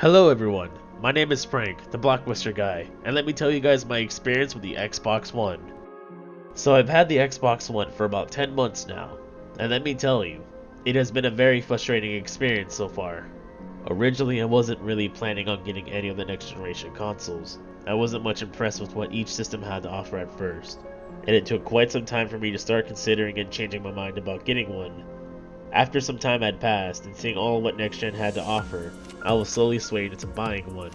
Hello everyone, my name is Frank, the Blockbuster guy, and let me tell you guys my experience with the Xbox One. So I've had the Xbox One for about 10 months now, and let me tell you, it has been a very frustrating experience so far. Originally I wasn't really planning on getting any of the next generation consoles. I wasn't much impressed with what each system had to offer at first, and it took quite some time for me to start considering and changing my mind about getting one. After some time had passed and seeing all what next gen had to offer, I was slowly swayed into buying one.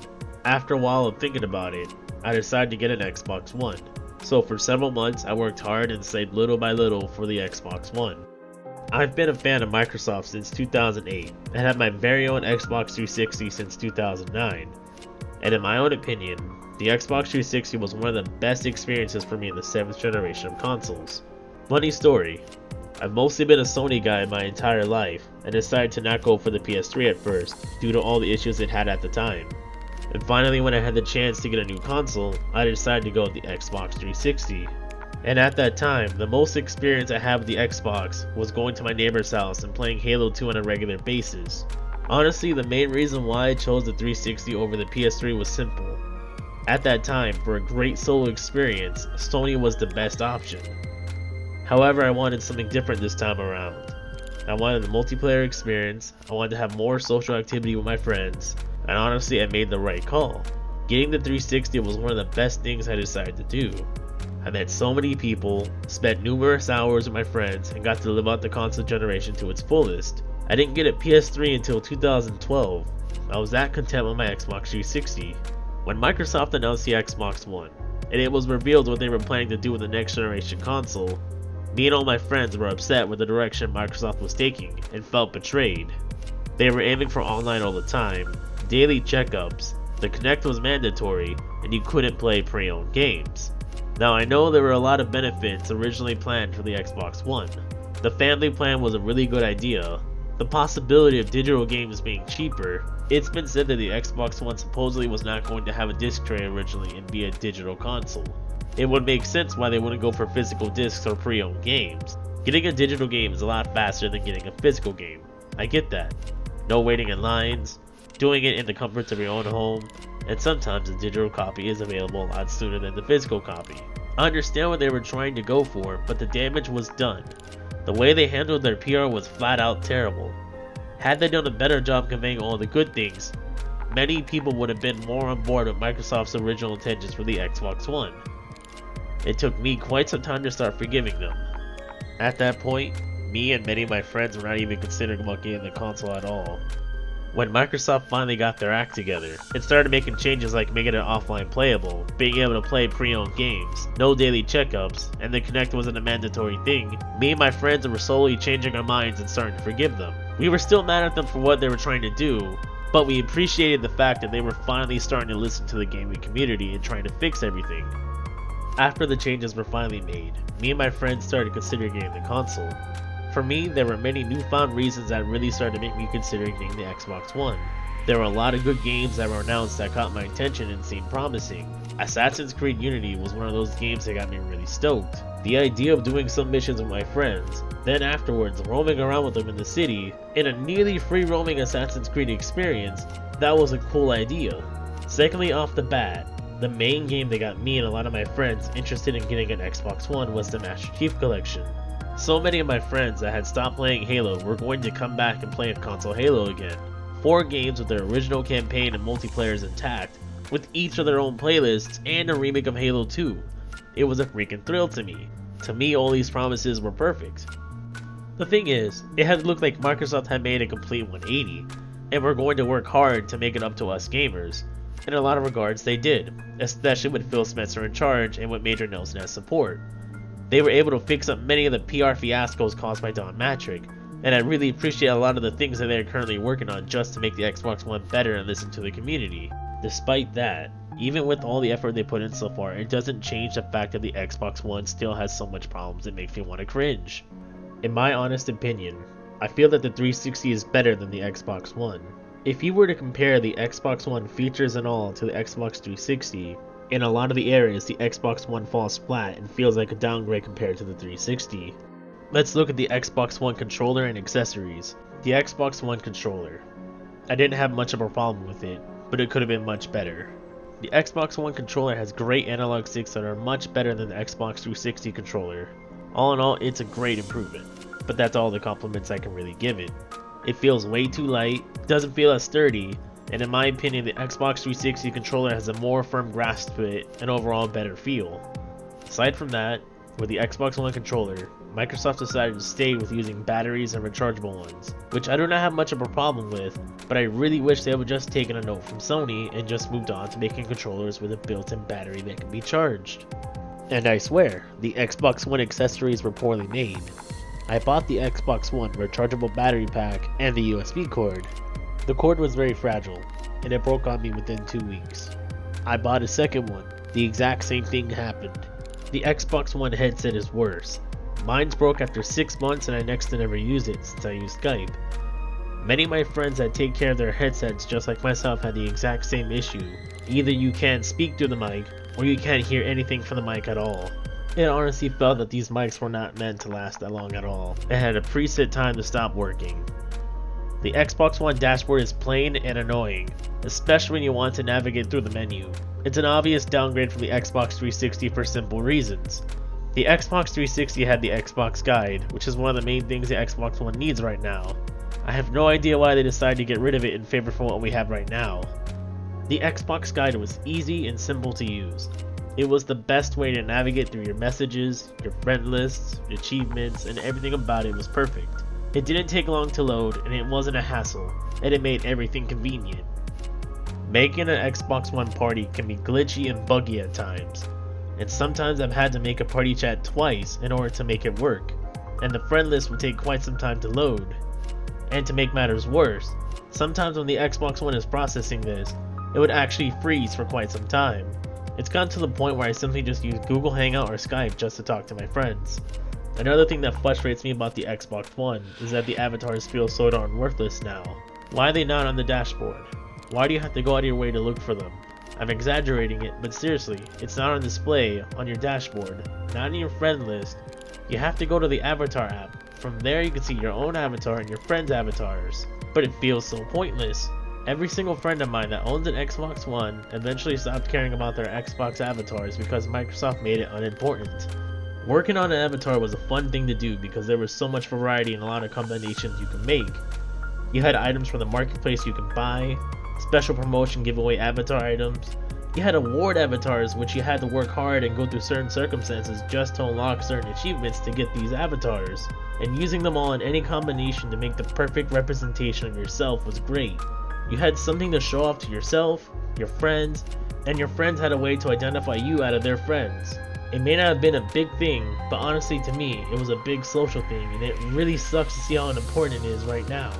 After a while of thinking about it, I decided to get an Xbox One. So for several months I worked hard and saved little by little for the Xbox One. I've been a fan of Microsoft since 2008 and had my very own Xbox 360 since 2009. And in my own opinion, the Xbox 360 was one of the best experiences for me in the 7th generation of consoles. Funny story, I've mostly been a Sony guy my entire life, and decided to not go for the PS3 at first, due to all the issues it had at the time. And finally when I had the chance to get a new console, I decided to go with the Xbox 360. And at that time, the most experience I had with the Xbox was going to my neighbor's house and playing Halo 2 on a regular basis. Honestly, the main reason why I chose the 360 over the PS3 was simple. At that time, for a great solo experience, Sony was the best option. However, I wanted something different this time around. I wanted the multiplayer experience, I wanted to have more social activity with my friends, and honestly I made the right call. Getting the 360 was one of the best things I decided to do. I met so many people, spent numerous hours with my friends, and got to live out the console generation to its fullest. I didn't get a PS3 until 2012. I was that content with my Xbox 360. When Microsoft announced the Xbox One, and it was revealed what they were planning to do with the next generation console, me and all my friends were upset with the direction Microsoft was taking and felt betrayed. They were aiming for online all the time, daily checkups, the Kinect was mandatory, and you couldn't play pre-owned games. Now I know there were a lot of benefits originally planned for the Xbox One. The family plan was a really good idea. The possibility of digital games being cheaper. It's been said that the Xbox One supposedly was not going to have a disc tray originally and be a digital console. It would make sense why they wouldn't go for physical discs or pre-owned games. Getting a digital game is a lot faster than getting a physical game. I get that. No waiting in lines, doing it in the comforts of your own home, and sometimes a digital copy is available a lot sooner than the physical copy. I understand what they were trying to go for, but the damage was done. The way they handled their PR was flat out terrible. Had they done a better job conveying all the good things, many people would have been more on board with Microsoft's original intentions for the Xbox One. It took me quite some time to start forgiving them. At that point, me and many of my friends were not even considering about getting the console at all. When Microsoft finally got their act together, it started making changes like making it offline playable, being able to play pre-owned games, no daily checkups, and the Kinect wasn't a mandatory thing. Me and my friends were slowly changing our minds and starting to forgive them. We were still mad at them for what they were trying to do, but we appreciated the fact that they were finally starting to listen to the gaming community and trying to fix everything. After the changes were finally made, me and my friends started considering getting the console. For me, there were many newfound reasons that really started to make me consider getting the Xbox One. There were a lot of good games that were announced that caught my attention and seemed promising. Assassin's Creed Unity was one of those games that got me really stoked. The idea of doing some missions with my friends, then afterwards roaming around with them in the city, in a nearly free roaming Assassin's Creed experience, that was a cool idea. Secondly, off the bat, the main game that got me and a lot of my friends interested in getting an Xbox One was the Master Chief Collection. So many of my friends that had stopped playing Halo were going to come back and play a console Halo again. 4 games with their original campaign and multiplayers intact, with each of their own playlists and a remake of Halo 2. It was a freaking thrill to me. To me, all these promises were perfect. The thing is, it had looked like Microsoft had made a complete 180, and were going to work hard to make it up to us gamers. In a lot of regards, they did, especially with Phil Spencer in charge and with Major Nelson as support. They were able to fix up many of the PR fiascos caused by Don Matrick, and I really appreciate a lot of the things that they are currently working on just to make the Xbox One better and listen to the community. Despite that, even with all the effort they put in so far, it doesn't change the fact that the Xbox One still has so much problems that makes me want to cringe. In my honest opinion, I feel that the 360 is better than the Xbox One. If you were to compare the Xbox One features and all to the Xbox 360, in a lot of the areas the Xbox One falls flat and feels like a downgrade compared to the 360. Let's look at the Xbox One controller and accessories. The Xbox One controller. I didn't have much of a problem with it. but it could have been much better. The Xbox One controller has great analog sticks that are much better than the Xbox 360 controller. All in all, it's a great improvement, but that's all the compliments I can really give it. It feels way too light, doesn't feel as sturdy, and in my opinion the Xbox 360 controller has a more firm grasp to it and overall better feel. Aside from that, with the Xbox One controller, Microsoft decided to stay with using batteries and rechargeable ones, which I do not have much of a problem with, but I really wish they would just taken a note from Sony and just moved on to making controllers with a built-in battery that can be charged. And I swear, the Xbox One accessories were poorly made. I bought the Xbox One rechargeable battery pack and the USB cord. The cord was very fragile, and it broke on me within 2 weeks. I bought a second one, the exact same thing happened. The Xbox One headset is worse. Mine's broke after 6 months and I next to never used it since I used Skype. Many of my friends that take care of their headsets just like myself had the exact same issue. Either you can't speak through the mic, or you can't hear anything from the mic at all. It honestly felt that these mics were not meant to last that long at all. It had a preset time to stop working. The Xbox One dashboard is plain and annoying, especially when you want to navigate through the menu. It's an obvious downgrade from the Xbox 360 for simple reasons. The Xbox 360 had the Xbox Guide, which is one of the main things the Xbox One needs right now. I have no idea why they decided to get rid of it in favor for what we have right now. The Xbox Guide was easy and simple to use. It was the best way to navigate through your messages, your friend lists, achievements, and everything about it was perfect. It didn't take long to load, and it wasn't a hassle, and it made everything convenient. Making an Xbox One party can be glitchy and buggy at times, and sometimes I've had to make a party chat twice in order to make it work, and the friend list would take quite some time to load. And to make matters worse, sometimes when the Xbox One is processing this, it would actually freeze for quite some time. It's gotten to the point where I simply just use Google Hangout or Skype just to talk to my friends. Another thing that frustrates me about the Xbox One is that the avatars feel so darn worthless now. Why are they not on the dashboard? Why do you have to go out of your way to look for them? I'm exaggerating it, but seriously, it's not on display on your dashboard, not in your friend list. You have to go to the Avatar app. From there you can see your own avatar and your friends' avatars. But it feels so pointless. Every single friend of mine that owns an Xbox One eventually stopped caring about their Xbox avatars because Microsoft made it unimportant. Working on an avatar was a fun thing to do because there was so much variety and a lot of combinations you could make. You had items from the marketplace you could buy, special promotion giveaway avatar items. You had award avatars which you had to work hard and go through certain circumstances just to unlock certain achievements to get these avatars. And using them all in any combination to make the perfect representation of yourself was great. You had something to show off to yourself, your friends, and your friends had a way to identify you out of their friends. It may not have been a big thing, but honestly to me, it was a big social thing and it really sucks to see how unimportant it is right now.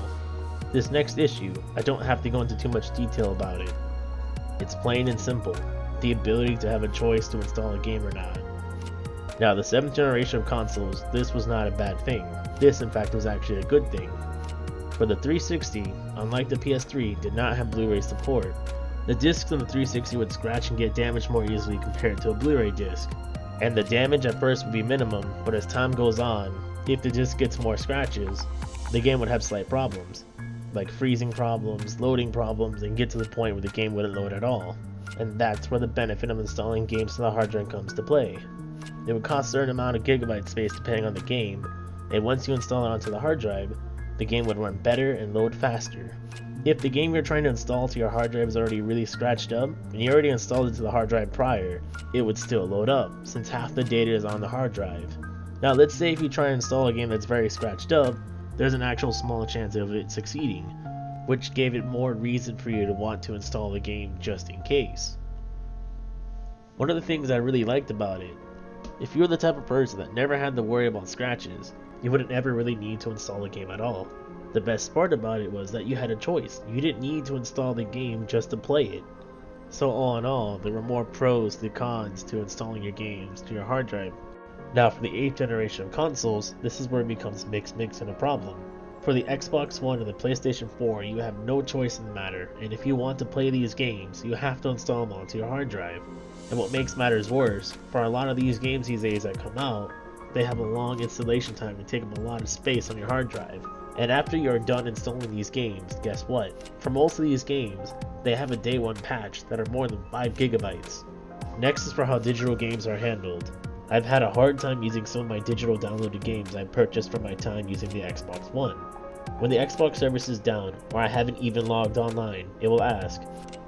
This next issue, I don't have to go into too much detail about it. It's plain and simple, the ability to have a choice to install a game or not. Now the 7th generation of consoles, this was not a bad thing. This in fact was actually a good thing. For the 360, unlike the PS3, did not have Blu-ray support. The discs on the 360 would scratch and get damaged more easily compared to a Blu-ray disc. And the damage at first would be minimum, but as time goes on, if the disc gets more scratches, the game would have slight problems, like freezing problems, loading problems, and get to the point where the game wouldn't load at all. And that's where the benefit of installing games to the hard drive comes to play. It would cost a certain amount of gigabyte space depending on the game, and once you install it onto the hard drive, the game would run better and load faster. If the game you're trying to install to your hard drive is already really scratched up, and you already installed it to the hard drive prior, it would still load up, since half the data is on the hard drive. Now let's say if you try to install a game that's very scratched up, there's an actual small chance of it succeeding, which gave it more reason for you to want to install the game just in case. One of the things I really liked about it, if you were the type of person that never had to worry about scratches, you wouldn't ever really need to install the game at all. The best part about it was that you had a choice. You didn't need to install the game just to play it. So all in all, there were more pros than cons to installing your games to your hard drive. Now for the 8th generation of consoles, this is where it becomes mix and a problem. For the Xbox One and the PlayStation 4, you have no choice in the matter, and if you want to play these games, you have to install them onto your hard drive. And what makes matters worse, for a lot of these games these days that come out, they have a long installation time and take up a lot of space on your hard drive. And after you're done installing these games, guess what? For most of these games, they have a day one patch that are more than 5 gigabytes. Next is for how digital games are handled. I've had a hard time using some of my digital downloaded games I purchased from my time using the Xbox One. When the Xbox service is down, or I haven't even logged online, it will ask,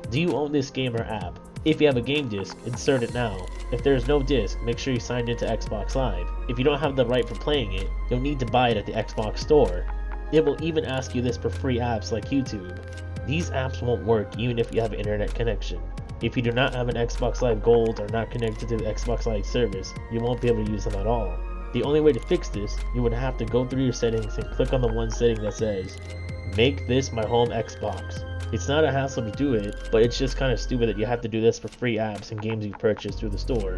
do you own this game or app? If you have a game disc, insert it now. If there is no disc, make sure you sign into Xbox Live. If you don't have the right for playing it, you'll need to buy it at the Xbox Store. It will even ask you this for free apps like YouTube. These apps won't work even if you have an internet connection. If you do not have an Xbox Live Gold or not connected to the Xbox Live service, you won't be able to use them at all. The only way to fix this, you would have to go through your settings and click on the one setting that says, make this my home Xbox. It's not a hassle to do it, but it's just kind of stupid that you have to do this for free apps and games you purchase through the store.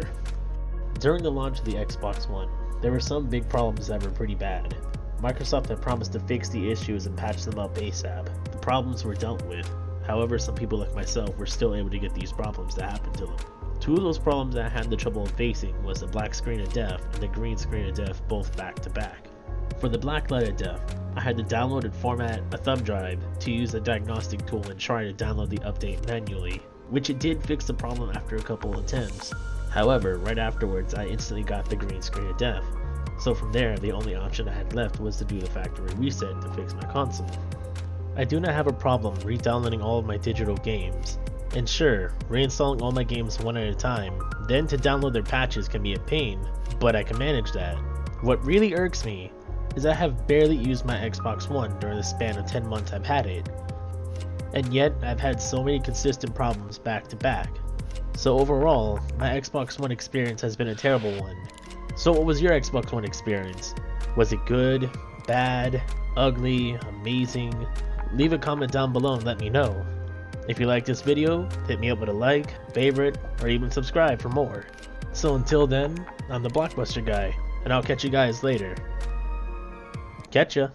During the launch of the Xbox One, there were some big problems that were pretty bad. Microsoft had promised to fix the issues and patch them up ASAP. The problems were dealt with. However, some people like myself were still able to get these problems to happen to them. Two of those problems that I had the trouble of facing was the black screen of death and the green screen of death, both back to back. For the black light of death, I had to download and format a thumb drive to use a diagnostic tool and try to download the update manually, which it did fix the problem after a couple attempts. However, right afterwards I instantly got the green screen of death. So from there, the only option I had left was to do the factory reset to fix my console. I do not have a problem re-downloading all of my digital games. And sure, reinstalling all my games one at a time, then to download their patches can be a pain, but I can manage that. What really irks me is I have barely used my Xbox One during the span of 10 months I've had it. And yet, I've had so many consistent problems back to back. So overall, my Xbox One experience has been a terrible one. So what was your Xbox One experience? Was it good, bad, ugly, amazing? Leave a comment down below and let me know. If you like this video, hit me up with a like, favorite, or even subscribe for more. So until then, I'm the Blockbuster Guy, and I'll catch you guys later. Catch ya!